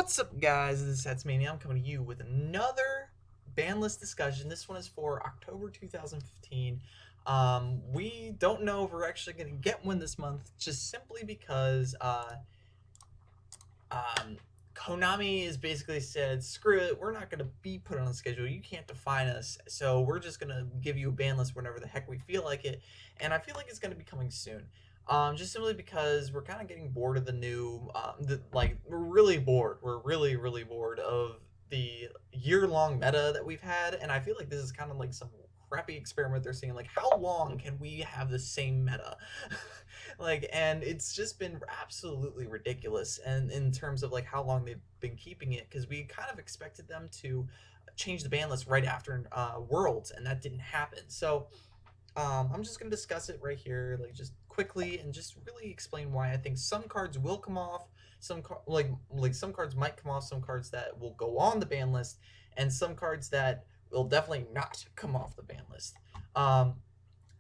What's up, guys? This is Satsmania. I'm coming to you with another ban list discussion. This one is for October 2015. We don't know if we're actually going to get one this month, just simply because um, Konami has basically said, screw it, we're not going to be put on the schedule. You can't define us, so we're just going to give you a ban list whenever the heck we feel like it. And I feel like it's going to be coming soon. Just simply because we're kind of getting bored of the new, we're really bored. We're really, really bored of the year-long meta that we've had, and I feel like this is kind of like some crappy experiment they're saying, like, how long can we have the same meta? And it's just been absolutely ridiculous, and in terms of like how long they've been keeping it, because we kind of expected them to change the ban list right after Worlds, and that didn't happen. So I'm just going to discuss it right here, like just quickly, and just really explain why I think some cards will come off, some cards might come off, some cards that will go on the ban list, and some cards that will definitely not come off the ban list.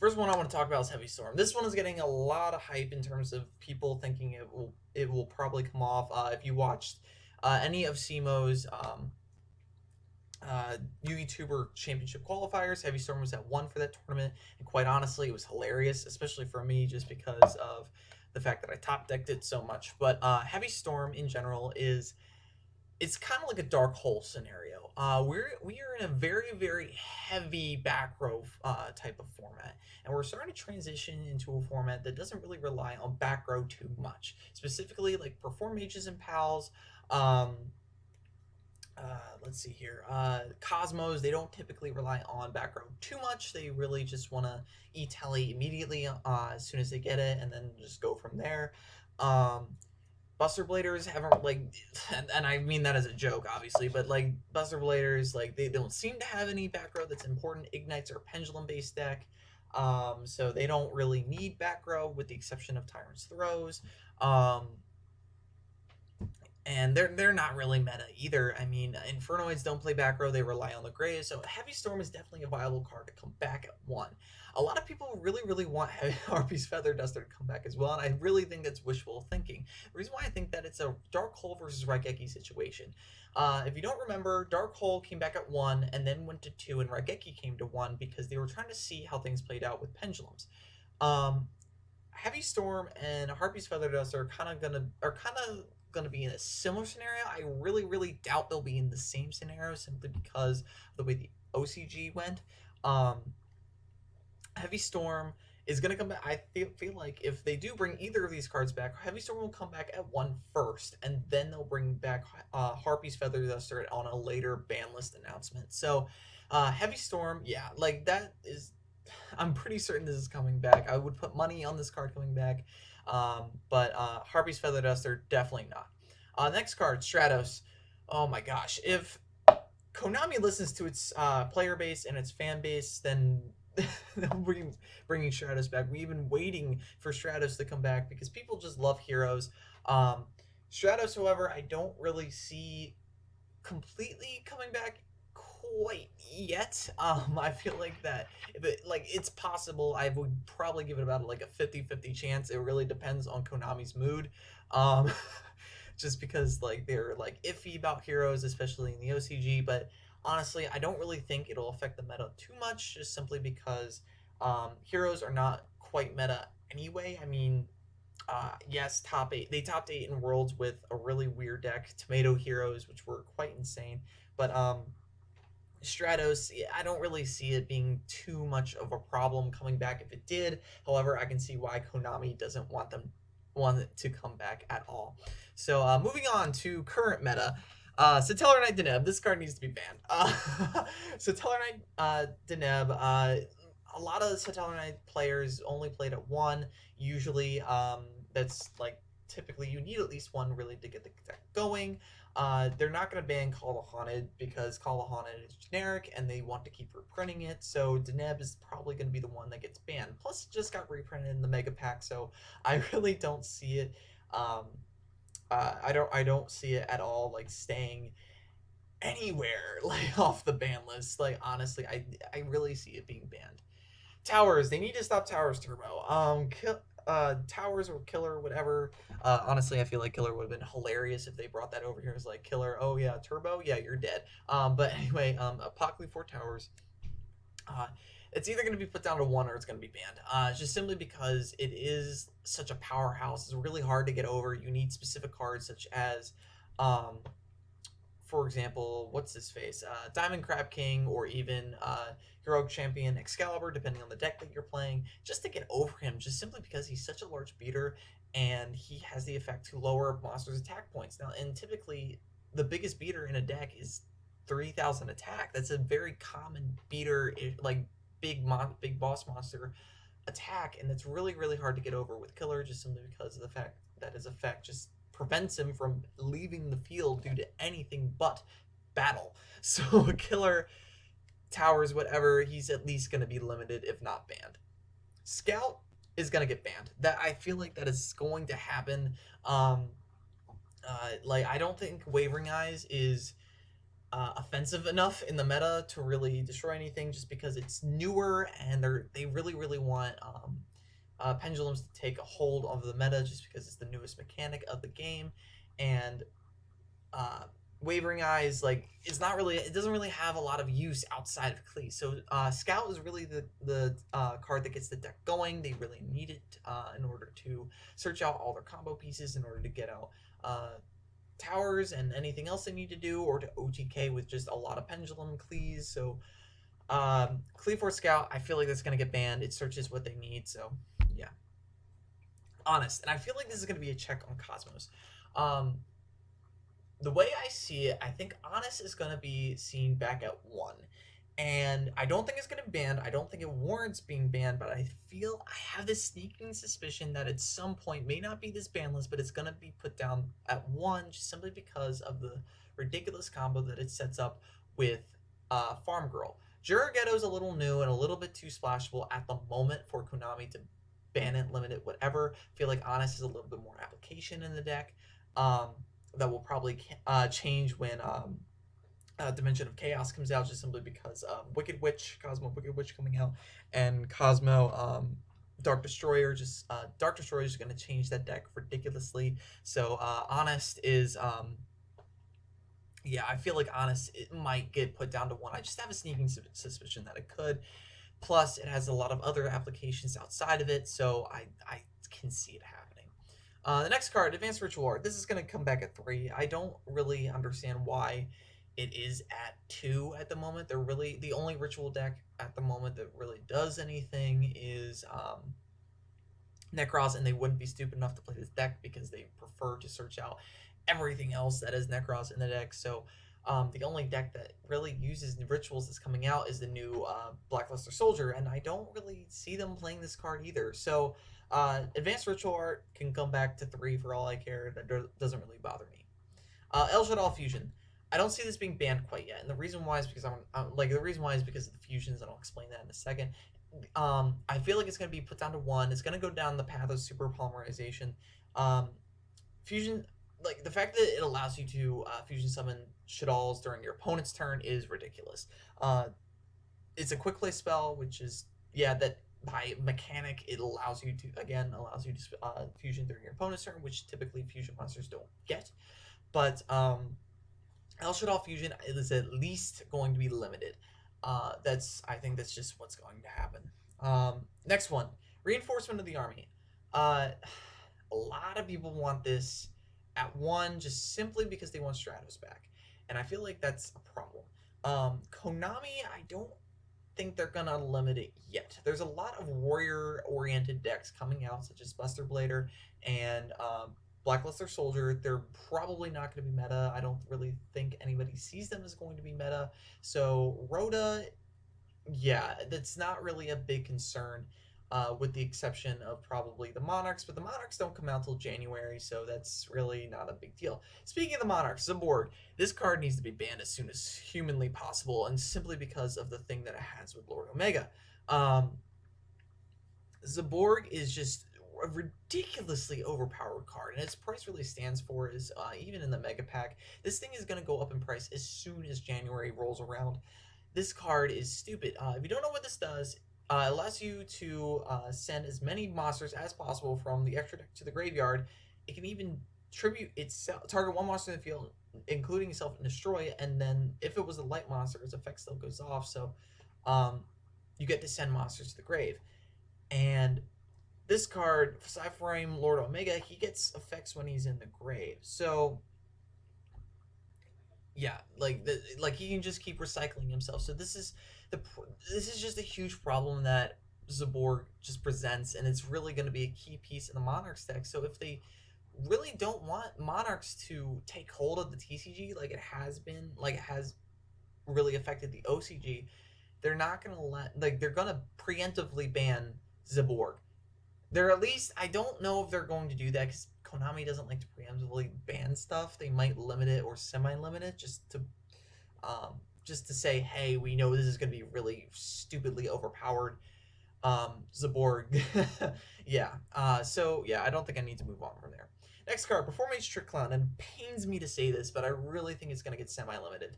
First one I want to talk about is Heavy Storm. This one is getting a lot of hype in terms of people thinking it will probably come off. If you watched any of SEMO's YouTuber Championship qualifiers, Heavy Storm was at 1 for that tournament, and quite honestly, it was hilarious, especially for me, just because of the fact that I top decked it so much. But Heavy Storm in general it's kind of like a dark hole scenario. We are in a very, very heavy back row type of format, and we're starting to transition into a format that doesn't really rely on back row too much. Specifically, like Perform Mages and Pals. Um, let's see here. Cosmos, they don't typically rely on back row too much. They really just want to e-tally immediately as soon as they get it, and then just go from there. Um, Buster Bladers haven't and I mean that as a joke, obviously, but like Buster Bladers, like they don't seem to have any back row that's important. Ignites are a pendulum based deck, so they don't really need back row with the exception of Tyrant's Throws. Um, and they're not really meta either. I mean, Infernoids don't play back row; they rely on the Graves. So Heavy Storm is definitely a viable card to come back at 1. A lot of people really, really want Harpy's Feather Duster to come back as well, and I really think that's wishful thinking. The reason why I think that it's a Dark Hole versus Raigeki situation. If you don't remember, Dark Hole came back at 1 and then went to 2, and Raigeki came to 1 because they were trying to see how things played out with pendulums. Um, Heavy Storm and Harpy's Feather Dust are kind of gonna be in a similar scenario. I really, really doubt they'll be in the same scenario simply because of the way the OCG went. Um, Heavy Storm is gonna come back. I feel like if they do bring either of these cards back, Heavy Storm will come back at 1 first, and then they'll bring back Harpy's Feather Duster on a later ban list announcement. So, Heavy Storm, yeah, like that is. I'm pretty certain this is coming back. I would put money on this card coming back, but Harpy's Feather Duster definitely not. Next card, Stratos. Oh my gosh, if Konami listens to its player base and its fan base, then we're bringing Stratos back. We've been waiting for Stratos to come back because people just love heroes. Um, Stratos, however, I don't really see completely coming back quite yet. I feel like that if it's possible. I would probably give it about like a 50-50 chance. It really depends on Konami's mood. Um, just because like they're like iffy about heroes, especially in the OCG. But honestly, I don't really think it'll affect the meta too much, just simply because heroes are not quite meta anyway. I mean, yes, top 8. They topped 8 in Worlds with a really weird deck, Tomato Heroes, which were quite insane. But Stratos, I don't really see it being too much of a problem coming back if it did. However, I can see why Konami doesn't want it to come back at all. So moving on to current meta. Satellar Knight Deneb. This card needs to be banned. Satellar Knight Deneb. A lot of the Satellar Knight players only played at 1. Usually, that's like typically you need at least 1 really to get the deck going. They're not going to ban Call the Haunted because Call the Haunted is generic and they want to keep reprinting it. So Deneb is probably going to be the one that gets banned. Plus, it just got reprinted in the Mega Pack, so I really don't see it. I don't see it at all like staying anywhere like off the ban list. Like honestly, I really see it being banned. Towers, they need to stop Towers Turbo. Towers or Killer, whatever. Honestly, I feel like Killer would have been hilarious if they brought that over here as like Killer. Oh yeah, Turbo. Yeah, you're dead. But anyway, Apocalypse 4 Towers. Uh, it's either going to be put down to one or it's going to be banned. Just simply because it is such a powerhouse. It's really hard to get over. You need specific cards such as, um, for example, what's his face? Diamond Crab King, or even Heroic Champion Excalibur, depending on the deck that you're playing, just to get over him, just simply because he's such a large beater and he has the effect to lower monsters' attack points. Now, and typically, the biggest beater in a deck is 3,000 attack. That's a very common beater, like big boss monster attack, and it's really really hard to get over with Killer, just simply because of the fact that his effect just prevents him from leaving the field due to anything but battle. So Killer, Towers, whatever, he's at least going to be limited, if not banned. Scout is going to get banned. That I feel like that is going to happen. Um, like I don't think Wavering Eyes is offensive enough in the meta to really destroy anything, just because it's newer and they really really want pendulums to take a hold of the meta, just because it's the newest mechanic of the game. And uh, Wavering Eyes, like, is not really, it doesn't really have a lot of use outside of Klee. So Scout is really the card that gets the deck going. They really need it in order to search out all their combo pieces, in order to get out towers and anything else they need to do, or to OTK with just a lot of pendulum Klees. So Klee for Scout, I feel like that's going to get banned. It searches what they need. So yeah, Honest. And I feel like this is going to be a check on Cosmos. Um, the way I see it, I think Honest is going to be seen back at one. And I don't think it's going to be banned. I don't think it warrants being banned, but I feel I have this sneaking suspicion that at some point, may not be this ban list, but it's going to be put down at one, just simply because of the ridiculous combo that it sets up with Farm Girl. Juraghetto is a little new and a little bit too splashable at the moment for Konami to ban it, limit it, whatever. I feel like Honest is a little bit more application in the deck. Um, that will probably change when Dimension of Chaos comes out, just simply because Wicked Witch, Cosmo Wicked Witch coming out, and Cosmo Dark Destroyer. Just Dark Destroyer is going to change that deck ridiculously. So Honest is yeah, I feel like Honest, it might get put down to one. I just have a sneaking suspicion that it could. Plus, it has a lot of other applications outside of it, so I can see it happening. The next card, Advanced Ritual Art. This is going to come back at 3. I don't really understand why it is at 2 at the moment. They're really, the only ritual deck at the moment that really does anything is Necros, and they wouldn't be stupid enough to play this deck because they prefer to search out everything else that is Necros in the deck. So the only deck that really uses rituals that's coming out is the new Blackluster Soldier, and I don't really see them playing this card either. So Advanced Ritual Art can come back to 3 for all I care. That doesn't really bother me. El Shadal Fusion. I don't see this being banned quite yet, and the reason why is because the reason why is because of the fusions, and I'll explain that in a second. I feel like it's going to be put down to 1. It's going to go down the path of super polymerization. Fusion, like the fact that it allows you to fusion summon Shadals during your opponent's turn is ridiculous. It's a quick play spell, which is, yeah, that by mechanic it allows you to fusion during your opponent's turn, which typically fusion monsters don't get. But El Shadal Fusion is at least going to be limited. I think that's just what's going to happen. Next one, Reinforcement of the Army. A lot of people want this at 1, just simply because they want Stratos back, and I feel like that's a problem. Konami, I don't think they're gonna limit it yet. There's a lot of warrior-oriented decks coming out, such as Buster Blader and Blackluster Soldier. They're probably not going to be meta. I don't really think anybody sees them as going to be meta. So Rhoda, yeah, that's not really a big concern, with the exception of probably the Monarchs. But the Monarchs don't come out till January, so that's really not a big deal. Speaking of the Monarchs, Zaborg. This card needs to be banned as soon as humanly possible, and simply because of the thing that it has with Lord Omega. Zaborg is just a ridiculously overpowered card, and its price really stands for is, even in the mega pack, this thing is going to go up in price as soon as January rolls around. This card is stupid. If you don't know what this does, Allows you to send as many monsters as possible from the extra deck to the graveyard. It can even tribute itself, target one monster in the field, including itself, and destroy it. And then, if it was a light monster, its effect still goes off. So, um, you get to send monsters to the grave. And this card, Cyframe Lord Omega, he gets effects when he's in the grave. So yeah, like he can just keep recycling himself. So the this is just a huge problem that Zabor just presents, and it's really going to be a key piece in the Monarchs deck. So if they really don't want Monarchs to take hold of the TCG like it has really affected the OCG, they're not going to they're going to preemptively ban Zaborg. They're at least, I don't know if they're going to do that because Konami doesn't like to preemptively ban stuff. They might limit it or semi-limit it um, just to say, hey, we know this is going to be really stupidly overpowered. Zaborg, yeah. So yeah, I don't think I need to move on from there. Next card, Performance Trick Clown, and it pains me to say this, but I really think it's going to get semi-limited.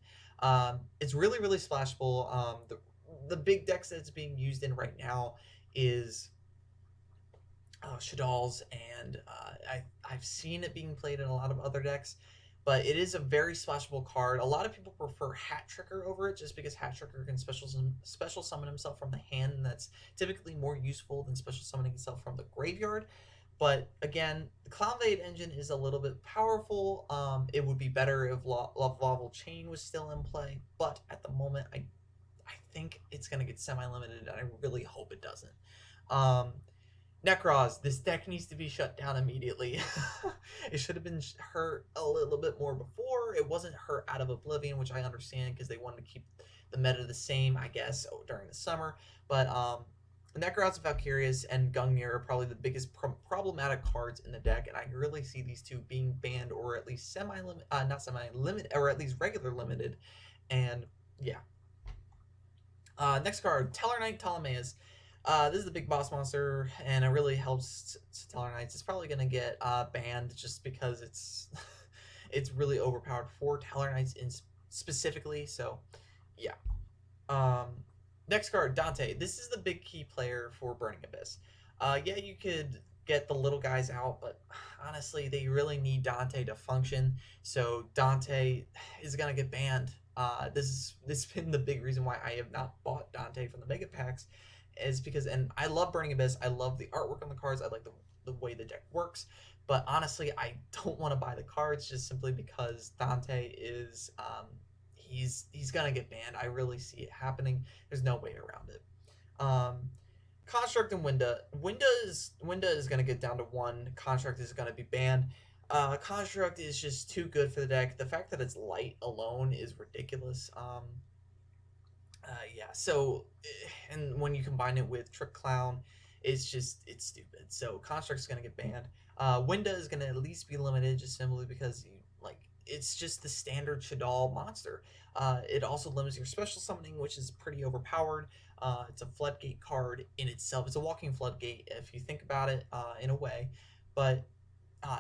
It's really really splashable. The big decks that it's being used in right now is Shadal's, and I've seen it being played in a lot of other decks, but it is a very splashable card. A lot of people prefer Hat Tricker over it just because Hat Tricker can special summon himself from the hand, and that's typically more useful than special summoning himself from the graveyard. But again, the Clown Blade engine is a little bit powerful. It would be better if Laval Chain was still in play, but at the moment, I think it's going to get semi limited, and I really hope it doesn't. Um, Necros, this deck needs to be shut down immediately. It should have been hurt a little bit more before. It wasn't hurt out of oblivion, which I understand because they wanted to keep the meta the same, I guess, during the summer. But Necros, Valkyrius, and Gungnir are probably the biggest problematic cards in the deck, and I really see these two being banned or at least semi-limit, not semi-limit, or at least regular limited. And yeah, next card, Tellarknight Ptolemaeus. This is the big boss monster, and it really helps Tellarknights. It's probably going to get banned just because it's it's really overpowered for Tellarknights in specifically. So yeah. Um, Next card, Dante. This is the big key player for Burning Abyss. Yeah, you could get the little guys out, but honestly, they really need Dante to function. So Dante is gonna get banned. This has been the big reason why I have not bought Dante from the mega packs, is because, and I love Burning Abyss. I love the artwork on the cards. I like the way the deck works. But honestly, I don't want to buy the cards just simply because Dante is he's gonna get banned. I really see it happening. There's no way around it. Um, Construct and Winda is gonna get down to one. Construct is gonna be banned. Construct is just too good for the deck. The fact that it's light alone is ridiculous. Yeah. So, and when you combine it with Trick Clown, it's stupid. So Construct's gonna get banned. Winda is gonna at least be limited just simply because it's just the standard Shadal monster. It also limits your special summoning, which is pretty overpowered. It's a floodgate card in itself. It's a walking floodgate if you think about it in a way, but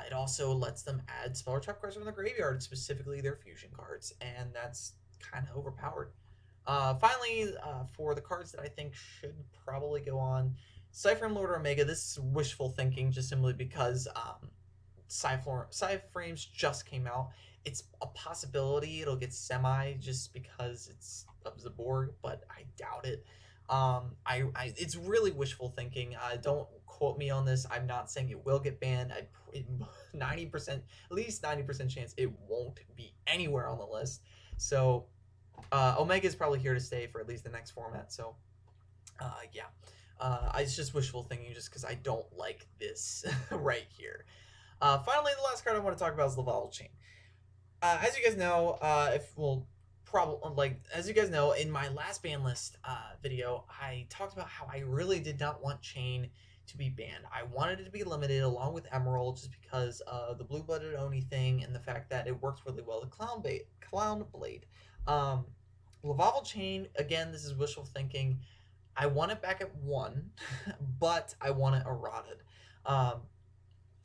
it also lets them add spell or trap cards from the graveyard, specifically their fusion cards, and that's kind of overpowered. Finally, for the cards that I think should probably go on, Cypher and Lord Omega. This is wishful thinking, just simply because Cyframes just came out. It's a possibility it'll get semi just because it's of the board, but I doubt it. It's really wishful thinking. Don't quote me on this. I'm not saying it will get banned. 90%, at least 90% chance it won't be anywhere on the list. So Omega is probably here to stay for at least the next format. So yeah, it's just wishful thinking, just because I don't like this right here. Finally, the last card I want to talk about is Laval Chain. As you guys know, as you guys know, in my last ban list video, I talked about how I really did not want Chain to be banned. I wanted it to be limited along with Emerald, just because the blue-blooded Oni thing and the fact that it works really well with Clown Blade. Laval Chain, again, this is wishful thinking. I want it back at 1, but I want it eroded.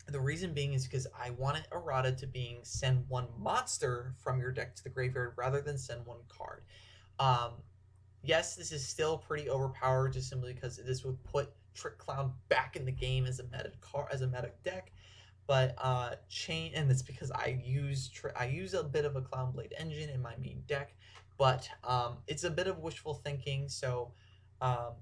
The reason being is because I want it errata to being send one monster from your deck to the graveyard rather than send one card. Um, Yes, this is still pretty overpowered just simply because this would put Trick Clown back in the game as a meta deck. But chain, and it's because I use a bit of a Clown Blade engine in my main deck, but it's a bit of wishful thinking. So um,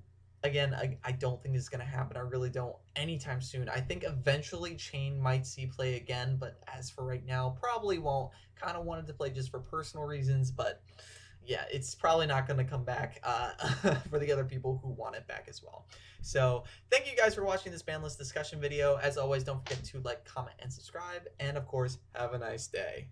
again, I don't think this is gonna happen. I really don't anytime soon. I think eventually Chain might see play again, but as for right now, probably won't. Kind of wanted to play just for personal reasons, but yeah, it's probably not going to come back for the other people who want it back as well. So thank you guys for watching this ban list discussion video. As always, don't forget to like, comment, and subscribe. And of course, have a nice day.